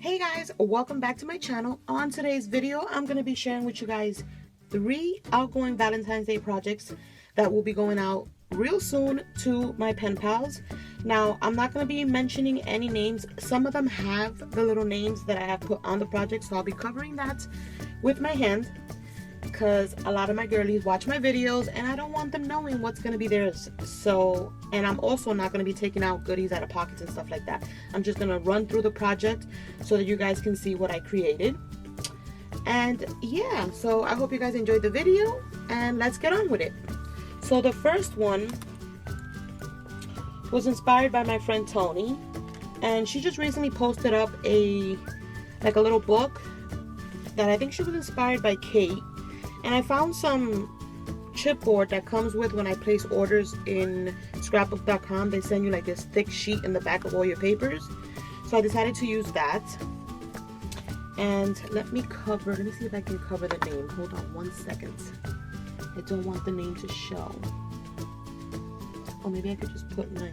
Hey guys, welcome back to my channel. On today's video, I'm going to be sharing with you guys 3 outgoing Valentine's Day projects that will be going out real soon to my pen pals. Now, I'm not going to be mentioning any names. Some of them have the little names that I have put on the project, so I'll be covering that with my hand because a lot of my girlies watch my videos and I don't want them knowing what's going to be theirs. So, and I'm also not going to be taking out goodies out of pockets and stuff like that. I'm just going to run through the project so that you guys can see what I created. And yeah, so I hope you guys enjoyed the video and let's get on with it. So the first one was inspired by my friend Tony, and she just recently posted up a little book that I think she was inspired by Kate. And I found some chipboard that comes with when I place orders in scrapbook.com. They send you like this thick sheet in the back of all your papers. So I decided to use that. And let me see if I can cover the name. Hold on 1 second. I don't want the name to show. Or maybe I could just put my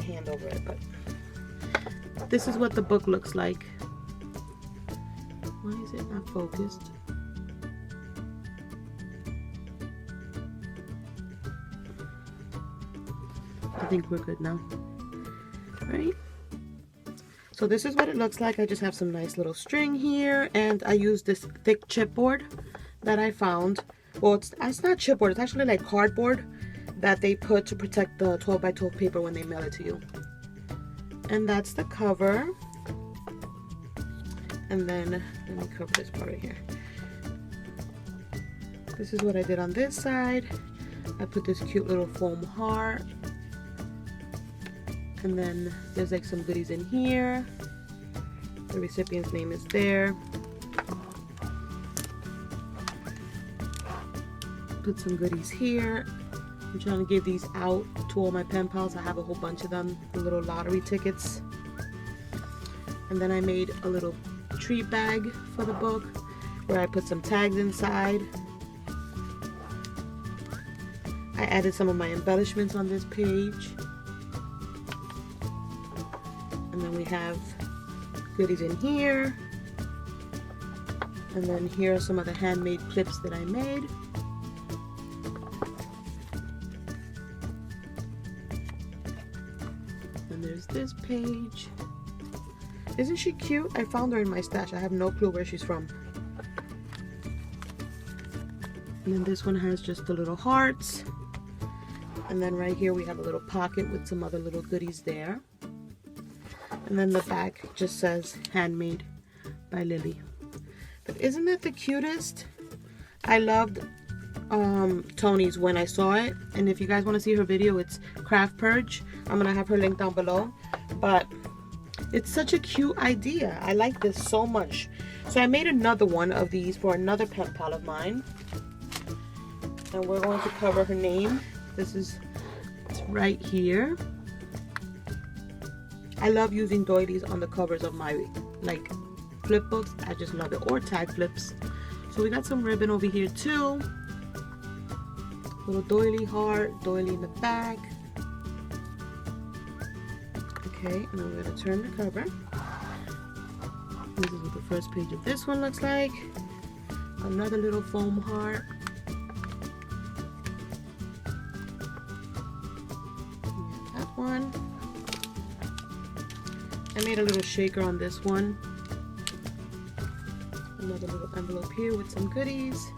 hand over it. But this is what the book looks like. Why is it not focused? I think we're good now. Right? So this is what it looks like. I just have some nice little string here, and I use this thick chipboard that I found. Well, it's not chipboard, it's actually like cardboard that they put to protect the 12 by 12 paper when they mail it to you. And that's the cover. And then let me cover this part right here. This is what I did on this side. I put this cute little foam heart. And then there's like some goodies in here. The recipient's name is there. Put some goodies here. I'm trying to give these out to all my pen pals. I have a whole bunch of them, the little lottery tickets. And then I made a little treat bag for the book where I put some tags inside. I added some of my embellishments on this page. And then we have goodies in here. And then here are some of the handmade clips that I made. And there's this page. Isn't she cute? I found her in my stash. I have no clue where she's from. And then this one has just the little hearts. And then right here we have a little pocket with some other little goodies there. And then the back just says handmade by Lily. But isn't that the cutest? I loved Tony's when I saw it. And if you guys want to see her video, it's Craft Purge. I'm going to have her link down below. But it's such a cute idea. I like this so much. So I made another one of these for another pen pal of mine. And we're going to cover her name. It's right here. I love using doilies on the covers of my flip books. I just love it. Or tag flips. So we got some ribbon over here too. Little doily heart, doily in the back. Okay, and I'm going to turn the cover. This is what the first page of this one looks like. Another little foam heart. And that one. I made a little shaker on this one. Another little envelope here with some goodies.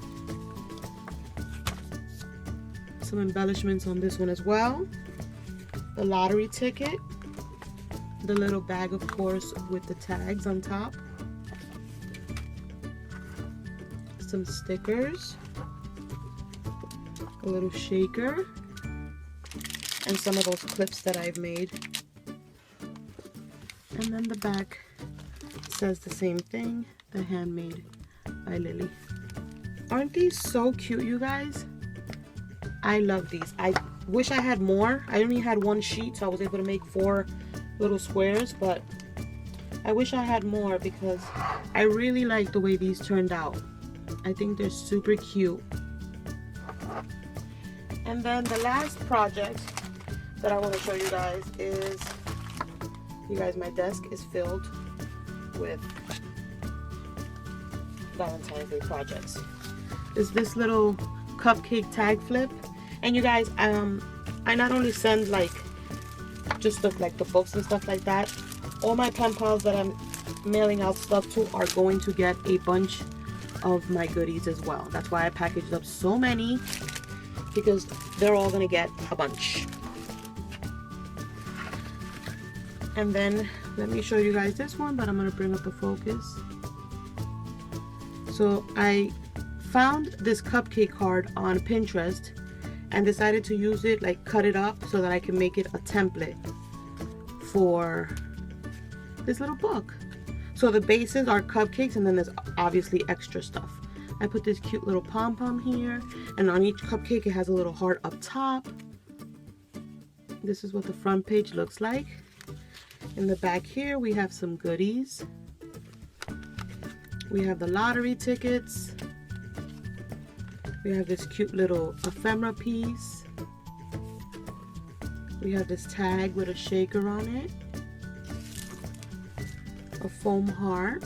Some embellishments on this one as well. The lottery ticket. The little bag, of course, with the tags on top. Some stickers. A little shaker. And some of those clips that I've made. And then the back says the same thing, the handmade by Lily. Aren't these so cute, you guys? I love these. I wish I had more. I only had one sheet, so I was able to make 4 little squares, but I wish I had more because I really like the way these turned out. I think they're super cute. And then the last project that I want to show you guys is, you guys, my desk is filled with Valentine's Day projects is this little cupcake tag flip. And you guys, I not only send like just like the books and stuff like that, all my pen pals that I'm mailing out stuff to are going to get a bunch of my goodies as well. That's why I packaged up so many, because they're all gonna get a bunch. And then let me show you guys this one, but I'm gonna bring up the focus. So I found this cupcake card on Pinterest and decided to use it, like cut it up so that I can make it a template for this little book. So the bases are cupcakes, and then there's obviously extra stuff. I put this cute little pom-pom here, and on each cupcake it has a little heart up top. This is what the front page looks like. In the back here we have some goodies. We have the lottery tickets. We have this cute little ephemera piece. We have this tag with a shaker on it. A foam heart.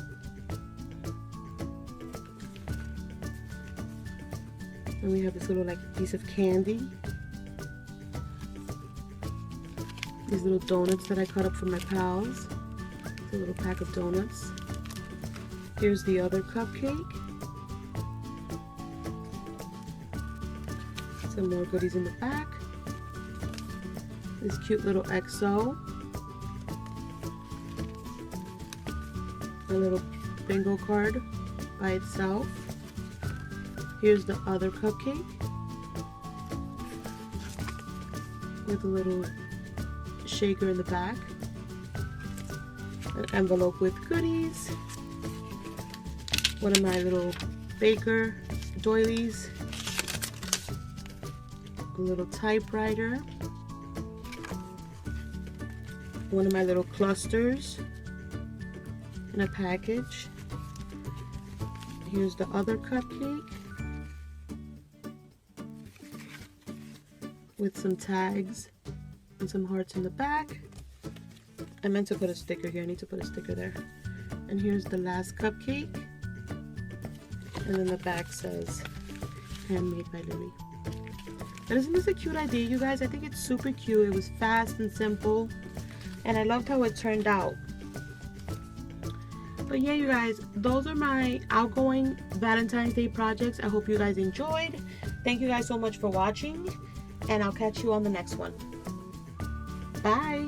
And we have this little like piece of candy. These little donuts that I cut up for my pals. It's a little pack of donuts. Here's the other cupcake. Some more goodies in the back. This cute little XO. A little bingo card by itself. Here's the other cupcake with a little shaker in the back. An envelope with goodies. One of my little baker doilies. A little typewriter. One of my little clusters in a package. Here's the other cupcake with some tags and some hearts in the back. I meant to put a sticker here. I need to put a sticker there. And here's the last cupcake. And then the back says, handmade by Lily. But isn't this a cute idea, you guys? I think it's super cute. It was fast and simple. And I loved how it turned out. But yeah, you guys, those are my outgoing Valentine's Day projects. I hope you guys enjoyed. Thank you guys so much for watching. And I'll catch you on the next one. Bye.